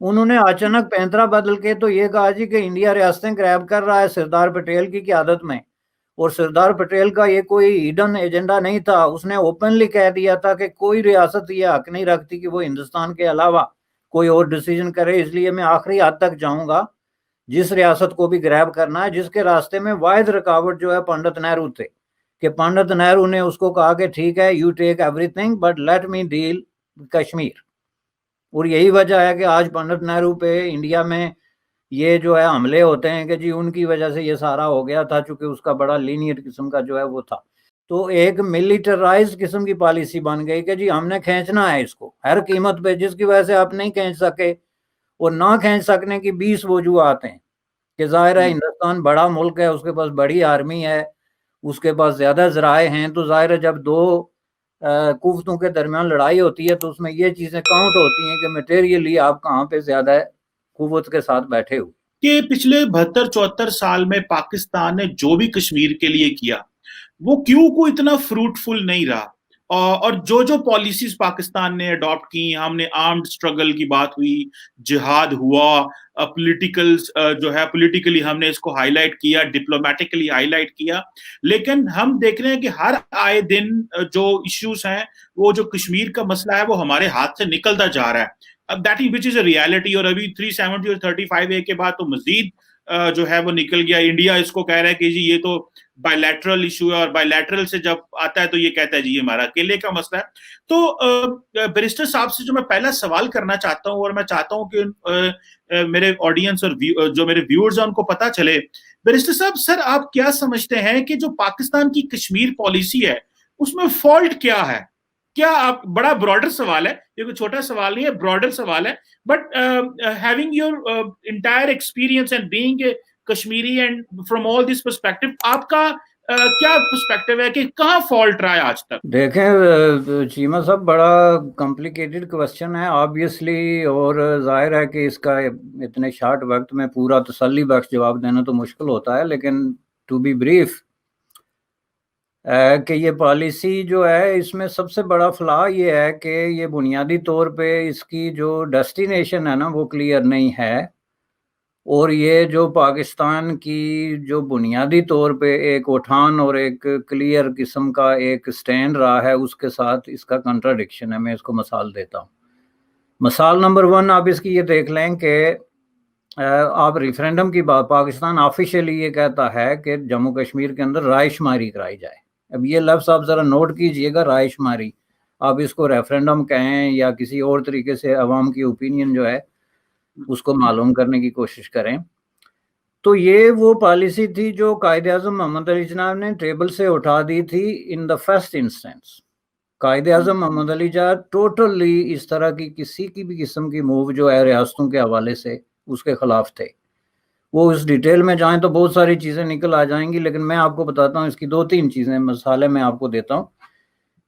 انہوں نے اچانک پینترا بدل کے تو یہ کہا جی کہ انڈیا ریاستیں گریب کر رہا ہے سردار پٹیل کی قیادت میں، اور سردار پٹیل کا یہ کوئی ہیڈن ایجنڈا نہیں تھا، اس نے اوپنلی کہہ دیا تھا کہ کوئی ریاست یہ حق نہیں رکھتی کہ وہ ہندوستان کے علاوہ کوئی اور ڈیسیجن کرے، اس لیے میں آخری حد تک جاؤں گا جس ریاست کو بھی گریب کرنا ہے، جس کے راستے میں واحد رکاوٹ جو ہے پنڈت نہرو تھے، کہ پنڈت نہرو نے اس کو کہا کہ ٹھیک ہے you take everything but let me deal Kashmir, اور یہی وجہ ہے کہ آج پنڈت نہرو پہ انڈیا میں یہ جو ہے حملے ہوتے ہیں کہ جی ان کی وجہ سے یہ سارا ہو گیا تھا، چونکہ اس کا بڑا لینیٹ قسم کا جو ہے وہ تھا، تو ایک ملٹرائز قسم کی پالیسی بن گئی کہ جی ہم نے کھینچنا ہے اس کو ہر قیمت پہ، جس کی وجہ سے آپ نہیں کھینچ سکے، اور نہ کھینچ سکنے کی 20 وجوہات ہیں کہ ظاہر ہے ہندوستان بڑا ملک ہے، اس کے پاس بڑی آرمی ہے، اس کے پاس زیادہ ذرائع ہیں، تو ظاہر ہے جب دو قوتوں کے درمیان لڑائی ہوتی ہے تو اس میں یہ چیزیں کاؤنٹ ہوتی ہیں کہ میٹیریلی آپ کہاں پہ زیادہ قوت کے ساتھ بیٹھے ہو. کہ پچھلے 72-74 سال میں پاکستان نے جو بھی کشمیر کے لیے کیا وہ کیوں کو اتنا فروٹفل نہیں رہا، اور جو پالیسیز پاکستان نے اڈاپٹ کی، ہم نے آرمڈ اسٹرگل کی بات ہوئی، جہاد ہوا، پولیٹیکل جو ہے پولیٹیکلی ہم نے اس کو ہائی لائٹ کیا، ڈپلومیٹکلی ہائی لائٹ کیا، لیکن ہم دیکھ رہے ہیں کہ ہر آئے دن جو ایشوز ہیں، وہ جو کشمیر کا مسئلہ ہے وہ ہمارے ہاتھ سے نکلتا جا رہا ہے، that which is a reality. اور ابھی 370 اور 35A کے بعد تو مزید جو ہے وہ نکل گیا. انڈیا اس کو کہہ رہا ہے کہ جی یہ تو بائی لیٹرل ایشو ہے، اور بائی لیٹرل سے جب آتا ہے تو یہ کہتا ہے جی یہ ہمارا اکیلے کا مسئلہ ہے. تو بیرسٹر صاحب سے جو میں پہلا سوال کرنا چاہتا ہوں، اور میں چاہتا ہوں کہ میرے آڈینس اور جو میرے ویورز ہیں ان کو پتا چلے، بیرسٹر صاحب سر آپ کیا سمجھتے ہیں کہ جو پاکستان کی کشمیر پالیسی ہے اس میں فالٹ کیا ہے؟ کیا آپ، بڑا براڈر سوال ہے، یہ کوئی چھوٹا سوال نہیں ہے، براڈر سوال ہے، but having your entire experience and being a Kashmiri and from all this perspective, آپ کا کیا پرسپیکٹو ہے کہ کہاں فالٹ رہا ہے آج تک؟ دیکھیں چیمہ صاحب، بڑا کمپلیکیٹڈ کوسچن ہے آبویسلی، اور ظاہر ہے کہ اس کا اتنے شارٹ وقت میں پورا تسلی بخش جواب دینا تو مشکل ہوتا ہے، لیکن ٹو بی بریف کہ یہ پالیسی جو ہے اس میں سب سے بڑا فلا یہ ہے کہ یہ بنیادی طور پہ اس کی جو ڈیسٹینیشن ہے نا وہ کلیئر نہیں ہے، اور یہ جو پاکستان کی جو بنیادی طور پہ ایک اٹھان اور ایک کلیئر قسم کا ایک سٹینڈ رہا ہے اس کے ساتھ اس کا کنٹراڈکشن ہے. میں اس کو مثال دیتا ہوں. مثال نمبر 1 آپ اس کی یہ دیکھ لیں کہ آپ ریفرینڈم کی بات، پاکستان آفیشیلی یہ کہتا ہے کہ جموں کشمیر کے اندر رائے شماری کرائی جائے. اب یہ لفظ آپ ذرا نوٹ کیجئے گا، رائے شماری، آپ اس کو ریفرینڈم کہیں یا کسی اور طریقے سے عوام کی اوپینین جو ہے اس کو معلوم کرنے کی کوشش کریں. تو یہ وہ پالیسی تھی جو قائد اعظم محمد علی جناح نے ٹیبل سے اٹھا دی تھی ان the first instance. Quaid Azam Muhammad Ali Jinnah totally اس طرح کی کسی کی بھی قسم کی موو جو ہے ریاستوں کے حوالے سے اس کے خلاف تھے. وہ اس ڈیٹیل میں جائیں تو بہت ساری چیزیں نکل آ جائیں گی، لیکن میں آپ کو بتاتا ہوں اس کی 2-3 چیزیں، مثالیں میں آپ کو دیتا ہوں.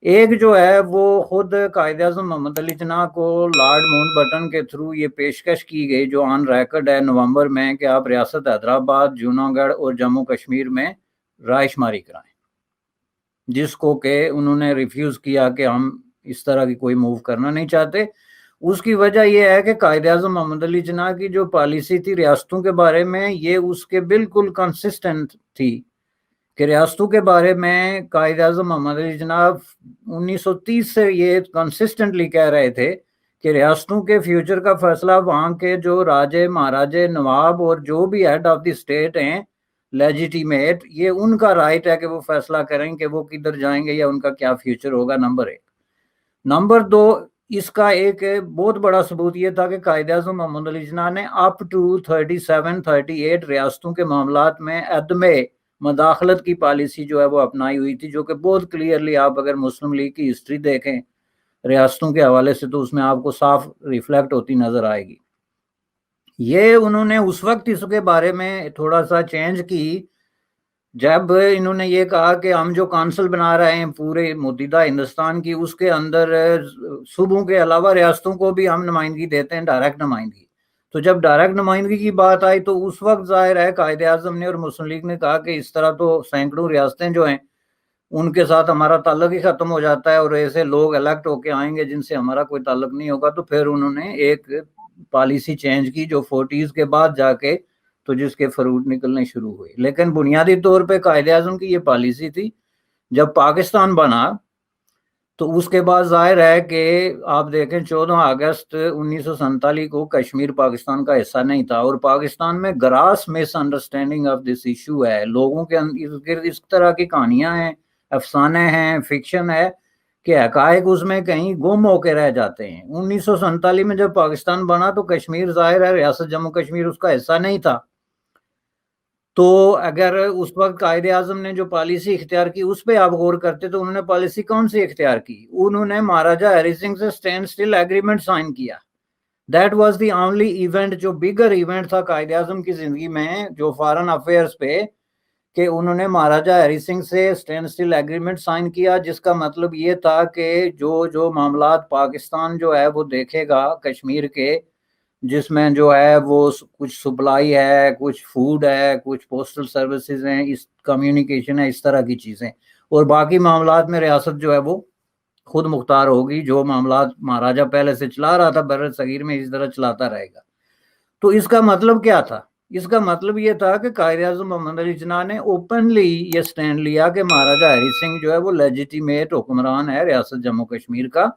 ایک جو ہے وہ خود قائد اعظم محمد علی جناح کو لارڈ ماؤنٹ بٹن کے تھرو یہ پیشکش کی گئی جو آن ریکارڈ ہے نومبر میں، کہ آپ ریاست حیدرآباد، جوناگڑھ اور جموں کشمیر میں رائے شماری کرائیں، جس کو کہ انہوں نے ریفیوز کیا کہ ہم اس طرح کی کوئی موو کرنا نہیں چاہتے. اس کی وجہ یہ ہے کہ قائد اعظم محمد علی جناح کی جو پالیسی تھی ریاستوں کے بارے میں یہ اس کے بالکل کنسسٹنٹ تھی، کہ ریاستوں کے بارے میں قائد اعظم محمد علی جناح 1930 سے یہ کنسسٹنٹلی کہہ رہے تھے کہ ریاستوں کے فیوچر کا فیصلہ وہاں کے جو راجے، مہاراجے، نواب اور جو بھی ہیڈ آف دی اسٹیٹ ہیں لیجیٹیمیٹ، یہ ان کا رائٹ ہے کہ وہ فیصلہ کریں کہ وہ کدھر جائیں گے یا ان کا کیا فیوچر ہوگا. نمبر 1. نمبر 2، اس کا ایک بہت بڑا ثبوت یہ تھا کہ قائد اعظم محمد علی جناح نے اپ ٹو 37-38 ریاستوں کے معاملات میں عدم مداخلت کی پالیسی جو ہے وہ اپنائی ہوئی تھی، جو کہ بہت کلیئرلی آپ اگر مسلم لیگ کی ہسٹری دیکھیں ریاستوں کے حوالے سے تو اس میں آپ کو صاف ریفلیکٹ ہوتی نظر آئے گی. یہ انہوں نے اس وقت اس کے بارے میں تھوڑا سا چینج کی جب انہوں نے یہ کہا کہ ہم جو کونسل بنا رہے ہیں پورے متحدہ ہندوستان کی، اس کے اندر صوبوں کے علاوہ ریاستوں کو بھی ہم نمائندگی دیتے ہیں، ڈائریکٹ نمائندگی. تو جب ڈائریکٹ نمائندگی کی بات آئی تو اس وقت ظاہر ہے قائد اعظم نے اور مسلم لیگ نے کہا کہ اس طرح تو سینکڑوں ریاستیں جو ہیں ان کے ساتھ ہمارا تعلق ہی ختم ہو جاتا ہے، اور ایسے لوگ الیکٹ ہو کے آئیں گے جن سے ہمارا کوئی تعلق نہیں ہوگا. تو پھر انہوں نے ایک پالیسی چینج کی جو 40s کے بعد جا کے تو جس کے فروٹ نکلنے شروع ہوئے. لیکن بنیادی طور پہ قائد اعظم کی یہ پالیسی تھی. جب پاکستان بنا تو اس کے بعد ظاہر ہے کہ آپ دیکھیں 14 اگست 1947 کو کشمیر پاکستان کا حصہ نہیں تھا, اور پاکستان میں gross misunderstanding of this issue ہے. لوگوں کے اندر اس طرح کی کہانیاں ہیں, افسانے ہیں, فکشن ہے کہ حقائق اس میں کہیں گم ہو کے رہ جاتے ہیں. 1947 میں جب پاکستان بنا تو کشمیر ظاہر ہے ریاست جموں کشمیر اس کا حصہ نہیں تھا. تو اگر اس وقت قائد اعظم نے جو پالیسی اختیار کی اس پہ آپ غور کرتے تو انہوں نے پالیسی کون سی اختیار کی؟ انہوں نے مہاراجہ ہری سنگھ سے اسٹینڈ اسٹل ایگریمنٹ سائن کیا. That was the only event جو بگر ایونٹ تھا قائد اعظم کی زندگی میں, جو فارن افیئرز پہ, کہ انہوں نے مہاراجہ ہری سنگھ سے اسٹینڈ اسٹل ایگریمنٹ سائن کیا, جس کا مطلب یہ تھا کہ جو معاملات پاکستان جو ہے وہ دیکھے گا کشمیر کے, جس میں جو ہے وہ کچھ سپلائی ہے, کچھ فوڈ ہے, کچھ پوسٹل سروسز ہیں, اس کمیونیکیشن ہے, اس طرح کی چیزیں, اور باقی معاملات میں ریاست جو ہے وہ خود مختار ہوگی. جو معاملات مہاراجہ پہلے سے چلا رہا تھا بر صغیر میں اسی طرح چلاتا رہے گا. تو اس کا مطلب کیا تھا؟ اس کا مطلب یہ تھا کہ قائد اعظم محمد علی جناح نے اوپنلی یہ سٹینڈ لیا کہ مہاراجہ ہری سنگھ جو ہے وہ لیجیٹیمیٹ حکمران ہے ریاست جموں کشمیر کا,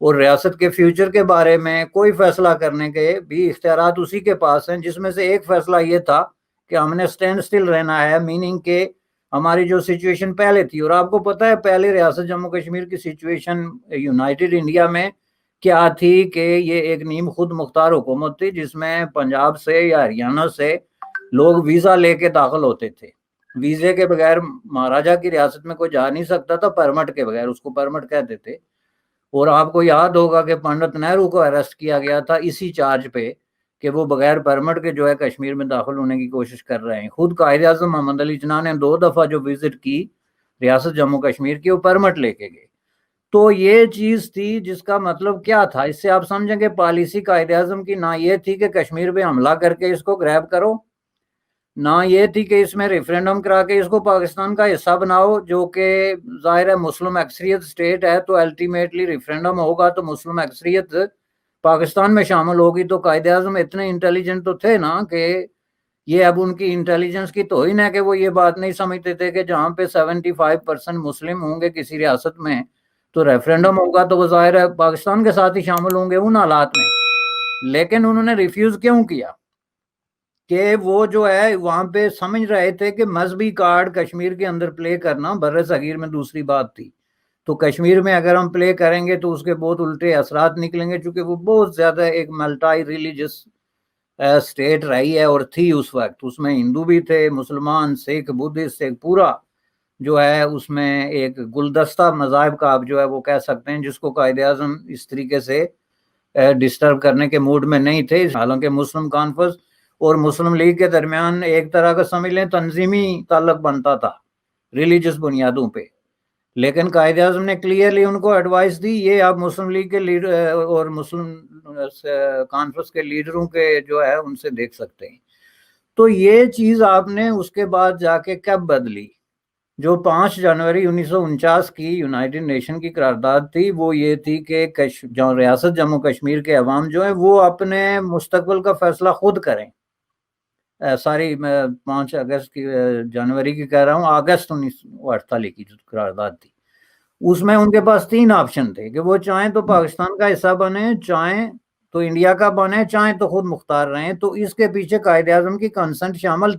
اور ریاست کے فیوچر کے بارے میں کوئی فیصلہ کرنے کے بھی اختیارات اسی کے پاس ہیں, جس میں سے ایک فیصلہ یہ تھا کہ ہم نے سٹینڈ اسٹل رہنا ہے, میننگ کہ ہماری جو سچویشن پہلے تھی, اور آپ کو پتہ ہے پہلے ریاست جموں کشمیر کی سچویشن یونائٹڈ انڈیا میں کیا تھی کہ یہ ایک نیم خود مختار حکومت تھی جس میں پنجاب سے یا ہریانہ سے لوگ ویزا لے کے داخل ہوتے تھے. ویزے کے بغیر مہاراجہ کی ریاست میں کوئی جا نہیں سکتا تھا, پرمٹ کے بغیر, اس کو پرمٹ کہتے تھے. اور آپ کو یاد ہوگا کہ پنڈت نہرو کو اریسٹ کیا گیا تھا اسی چارج پہ کہ وہ بغیر پرمٹ کے جو ہے کشمیر میں داخل ہونے کی کوشش کر رہے ہیں. خود قائد اعظم محمد علی جناح نے 2 دفعہ جو وزٹ کی ریاست جموں کشمیر کی, وہ پرمٹ لے کے گئے. تو یہ چیز تھی, جس کا مطلب کیا تھا, اس سے آپ سمجھیں کہ پالیسی قائد اعظم کی نہ یہ تھی کہ کشمیر پہ حملہ کر کے اس کو گریب کرو, نہ یہ تھی کہ اس میں ریفرینڈم کرا کے اس کو پاکستان کا حصہ بناؤ, جو کہ ظاہر ہے مسلم اکثریت اسٹیٹ ہے تو الٹیمیٹلی ریفرینڈم ہوگا تو مسلم اکثریت پاکستان میں شامل ہوگی. تو قائد اعظم اتنے انٹیلیجنٹ تو تھے نا کہ یہ اب ان کی انٹیلیجنس کی توہین ہے کہ وہ یہ بات نہیں سمجھتے تھے کہ جہاں پہ 75% مسلم ہوں گے کسی ریاست میں تو ریفرینڈم ہوگا تو وہ ظاہر ہے پاکستان کے ساتھ ہی شامل ہوں گے ان حالات میں. لیکن انہوں نے ریفیوز کیوں کیا؟ کہ وہ جو ہے وہاں پہ سمجھ رہے تھے کہ مذہبی کارڈ کشمیر کے اندر پلے کرنا بر صغیر میں دوسری بات تھی, تو کشمیر میں اگر ہم پلے کریں گے تو اس کے بہت الٹے اثرات نکلیں گے, چونکہ وہ بہت زیادہ ایک ملٹائی ریلیجس اسٹیٹ رہی ہے اور تھی اس وقت. اس میں ہندو بھی تھے, مسلمان, سکھ, بدھسٹ, ایک پورا جو ہے اس میں ایک گلدستہ مذاہب کا آپ جو ہے وہ کہہ سکتے ہیں, جس کو قائد اعظم اس طریقے سے ڈسٹرب کرنے کے موڈ میں نہیں تھے. حالانکہ مسلم کانفرنس اور مسلم لیگ کے درمیان ایک طرح کا سمجھ لیں تنظیمی تعلق بنتا تھا ریلیجس بنیادوں پہ, لیکن قائد اعظم نے کلیئرلی ان کو ایڈوائس دی, یہ آپ مسلم لیگ کے لیڈر اور مسلم کانفرنس کے لیڈروں کے جو ہے ان سے دیکھ سکتے ہیں. تو یہ چیز آپ نے اس کے بعد جا کے کب بدلی؟ جو 5 جنوری 1949 کی یونائٹڈ نیشن کی قرارداد تھی وہ یہ تھی کہ جو ریاست جموں کشمیر کے عوام جو ہیں وہ اپنے مستقبل کا فیصلہ خود کریں. ساری میں 5 اگست کی جنوری کی کہہ رہا ہوں, اگست 1948 کی جو قرارداد تھی اس میں ان کے پاس 3 آپشن تھے کہ وہ چاہیں تو پاکستان کا حصہ بنے, چاہیں تو انڈیا کا بنے, چاہیں تو خود مختار رہیں. تو اس کے پیچھے قائد اعظم کی کنسنٹ شامل